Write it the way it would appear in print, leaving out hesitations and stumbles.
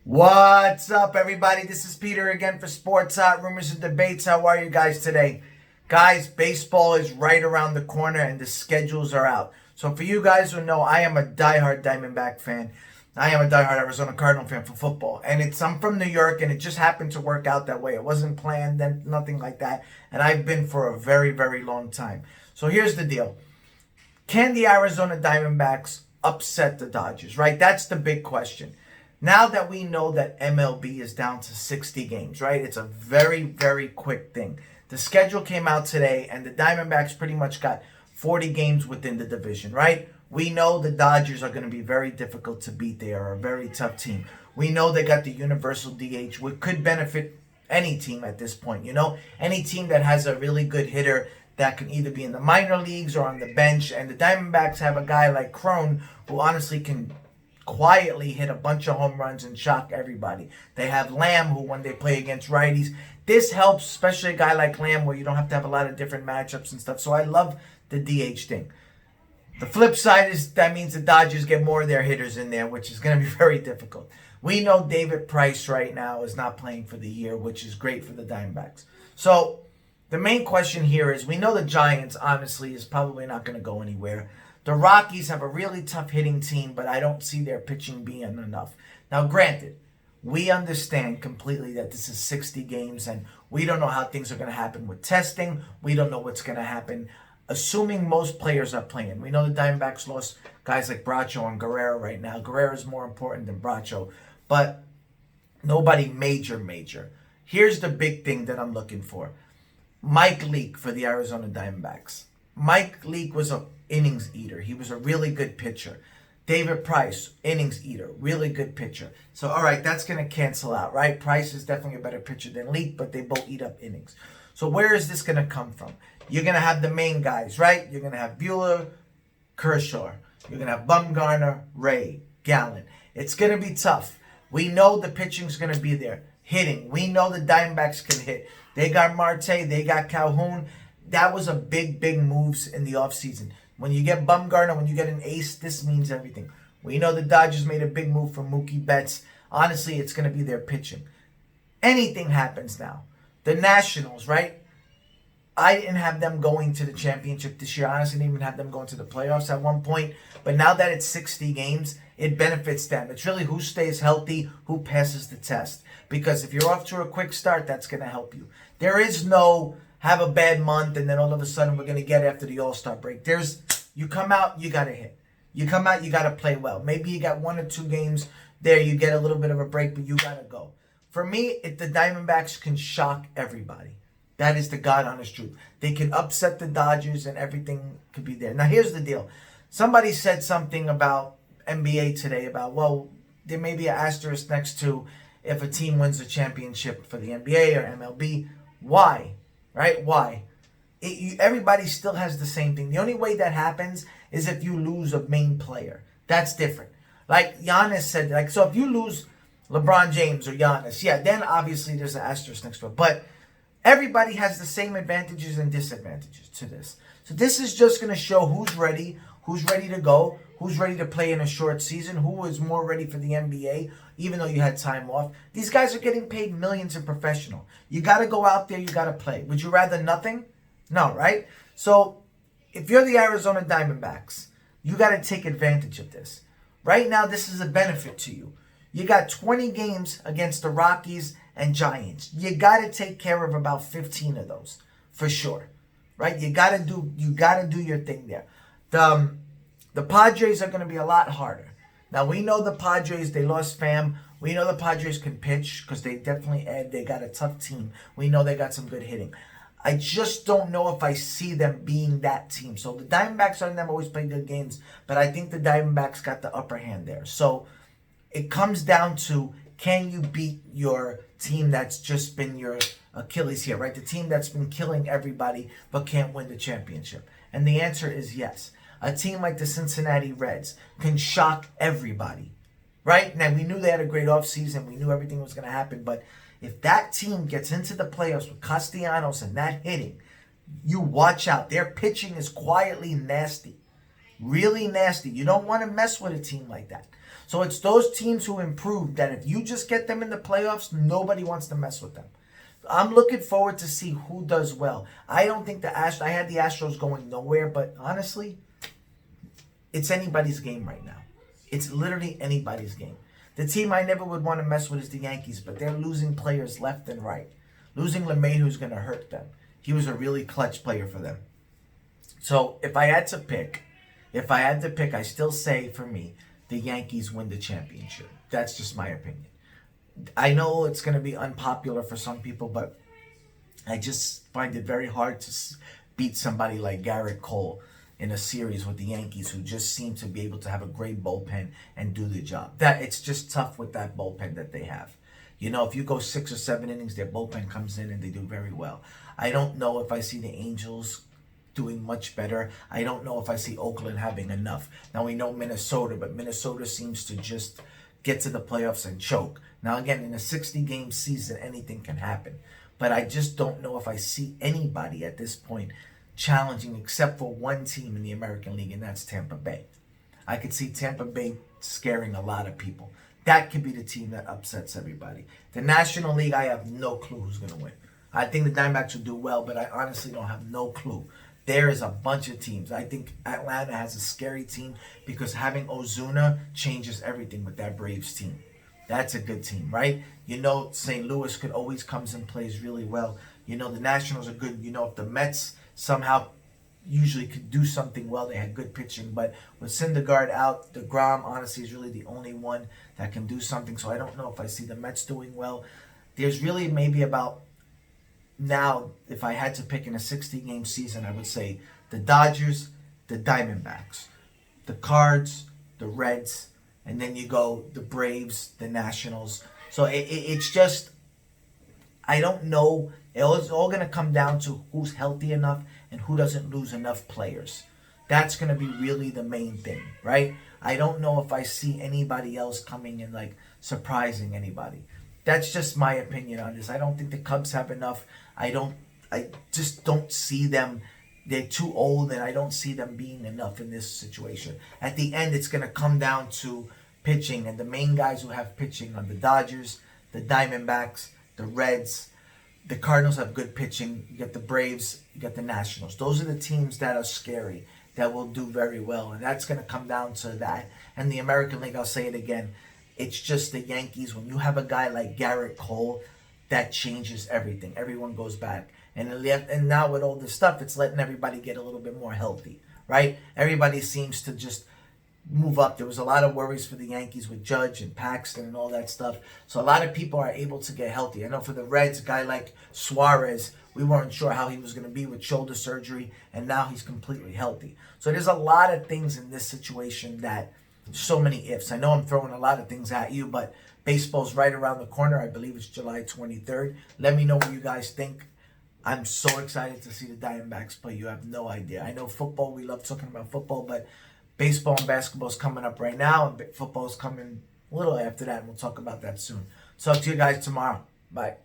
What's up, everybody? This is Peter again for Sports Hot Rumors and Debates. How are you guys today? Guys, baseball is right around the corner and the schedules are out. So for you guys who know, I am a diehard Diamondback fan. I am a diehard Arizona Cardinal fan for football. And I'm from New York, and it just happened to work out that way. It wasn't planned, nothing like that. And I've been for a very, very long time. So here's the deal. Can the Arizona Diamondbacks upset the Dodgers, right? That's the big question. Now that we know that MLB is down to 60 games, right? It's a very, very quick thing. The schedule came out today, and the Diamondbacks pretty much got 40 games within the division, right? We know the Dodgers are going to be very difficult to beat. They are a very tough team. We know they got the universal DH, which could benefit any team at this point, Any team that has a really good hitter that can either be in the minor leagues or on the bench. And the Diamondbacks have a guy like Crone who honestly can quietly hit a bunch of home runs and shock everybody. They have Lamb, who when they play against righties, this helps, especially a guy like Lamb where you don't have to have a lot of different matchups and stuff. So I love the DH thing. The flip side is that means the Dodgers get more of their hitters in there, which is going to be very difficult. We know David Price right now is not playing for the year, which is great for the Diamondbacks. So the main question here is we know the Giants, honestly, is probably not going to go anywhere. The Rockies have a really tough hitting team, but I don't see their pitching being enough. Now, granted, we understand completely that this is 60 games, and we don't know how things are going to happen with testing. We don't know what's going to happen, assuming most players are playing. We know the Diamondbacks lost guys like Bracho and Guerrero right now. Guerrero is more important than Bracho, but nobody major. Here's the big thing that I'm looking for. Mike Leake for the Arizona Diamondbacks. Mike Leake was an innings eater. He was a really good pitcher. David Price, innings eater, really good pitcher. So, all right, that's going to cancel out, right? Price is definitely a better pitcher than Leake, but they both eat up innings. So where is this going to come from? You're going to have the main guys, right? You're going to have Buehler, Kershaw. You're going to have Bumgarner, Ray, Gallen. It's going to be tough. We know the pitching's going to be there. Hitting. We know the Diamondbacks can hit. They got Marte. They got Calhoun. That was a big moves in the offseason. When you get Bumgarner, when you get an ace, this means everything. We know the Dodgers made a big move for Mookie Betts. Honestly, it's going to be their pitching. Anything happens now. The Nationals, right? I didn't have them going to the championship this year. Honestly, I didn't even have them going to the playoffs at one point. But now that it's 60 games, it benefits them. It's really who stays healthy, who passes the test. Because if you're off to a quick start, that's going to help you. There is no have a bad month and then all of a sudden we're going to get after the All-Star break. You come out, you got to hit. You come out, you got to play well. Maybe you got 1 or 2 games there, you get a little bit of a break, but you got to go. For me, if the Diamondbacks can shock everybody. That is the God honest truth. They can upset the Dodgers and everything could be there. Now, here's the deal. Somebody said something about NBA today about, well, there may be an asterisk next to if a team wins a championship for the NBA or MLB. Why? Right? Why? Everybody still has the same thing. The only way that happens is if you lose a main player. That's different. Like Giannis said, so if you lose LeBron James or Giannis, yeah, then obviously there's an asterisk next to it. But everybody has the same advantages and disadvantages to this. So this is just going to show who's ready to go, who's ready to play in a short season, who is more ready for the NBA, even though you had time off. These guys are getting paid millions in professional. You got to go out there, you got to play. Would you rather nothing? No, right? So if you're the Arizona Diamondbacks, you got to take advantage of this. Right now, this is a benefit to you. You got 20 games against the Rockies and Giants. You got to take care of about 15 of those for sure, right? You got to do your thing there. The Padres are going to be a lot harder. Now we know the Padres, they lost Pham. We know the Padres can pitch because they definitely they got a tough team. We know they got some good hitting. I just don't know if I see them being that team. So the Diamondbacks are them always play good games, but I think the Diamondbacks got the upper hand there. So it comes down to, can you beat your team that's just been your Achilles heel, right? The team that's been killing everybody but can't win the championship. And the answer is yes. A team like the Cincinnati Reds can shock everybody, right? Now, we knew they had a great offseason. We knew everything was going to happen. But if that team gets into the playoffs with Castellanos and that hitting, you watch out. Their pitching is quietly nasty. Really nasty. You don't want to mess with a team like that. So it's those teams who improve that if you just get them in the playoffs, nobody wants to mess with them. I'm looking forward to see who does well. I don't think I had the Astros going nowhere, but honestly, it's anybody's game right now. It's literally anybody's game. The team I never would want to mess with is the Yankees, but they're losing players left and right. Losing LeMahieu is going to hurt them. He was a really clutch player for them. So if I had to pick, I still say for me, the Yankees win the championship. That's just my opinion. I know it's going to be unpopular for some people, but I just find it very hard to beat somebody like Garrett Cole in a series with the Yankees, who just seem to be able to have a great bullpen and do the job. That it's just tough with that bullpen that they have. You know, if you go 6 or 7 innings, their bullpen comes in and they do very well. I don't know if I see the Angels doing much better. I don't know if I see Oakland having enough. Now we know Minnesota, but Minnesota seems to just get to the playoffs and choke. Now again, in a 60-game season, anything can happen. But I just don't know if I see anybody at this point challenging except for one team in the American League, and that's Tampa Bay. I could see Tampa Bay scaring a lot of people. That could be the team that upsets everybody. The National League, I have no clue who's going to win. I think the Diamondbacks will do well, but I honestly don't have no clue. There is a bunch of teams. I think Atlanta has a scary team because having Ozuna changes everything with that Braves team. That's a good team, right? You know, St. Louis could always comes and plays really well. You know, the Nationals are good. You know, if the Mets somehow usually could do something well, they had good pitching. But with Syndergaard out, DeGrom, honestly, is really the only one that can do something. So I don't know if I see the Mets doing well. There's really maybe about now, if I had to pick in a 60-game season, I would say the Dodgers, the Diamondbacks, the Cards, the Reds, and then you go the Braves, the Nationals. So it's just, I don't know. It's all going to come down to who's healthy enough and who doesn't lose enough players. That's going to be really the main thing, right? I don't know if I see anybody else coming and like surprising anybody. That's just my opinion on this. I don't think the Cubs have enough. I just don't see them. They're too old, and I don't see them being enough in this situation. At the end, it's going to come down to pitching, and the main guys who have pitching are the Dodgers, the Diamondbacks, the Reds. The Cardinals have good pitching. You got the Braves, you got the Nationals. Those are the teams that are scary, that will do very well, and that's going to come down to that. And the American League, I'll say it again, it's just the Yankees. When you have a guy like Garrett Cole, that changes everything. Everyone goes back. And now with all this stuff, it's letting everybody get a little bit more healthy, right? Everybody seems to just move up. There was a lot of worries for the Yankees with Judge and Paxton and all that stuff. So a lot of people are able to get healthy. I know for the Reds, a guy like Suarez, we weren't sure how he was going to be with shoulder surgery, and now he's completely healthy. So there's a lot of things in this situation that, so many ifs. I know I'm throwing a lot of things at you, but baseball's right around the corner. I believe it's July 23rd. Let me know what you guys think. I'm so excited to see the Diamondbacks play. You have no idea. I know football, we love talking about football, but baseball and basketball is coming up right now, and football is coming a little after that, and we'll talk about that soon. Talk to you guys tomorrow. Bye.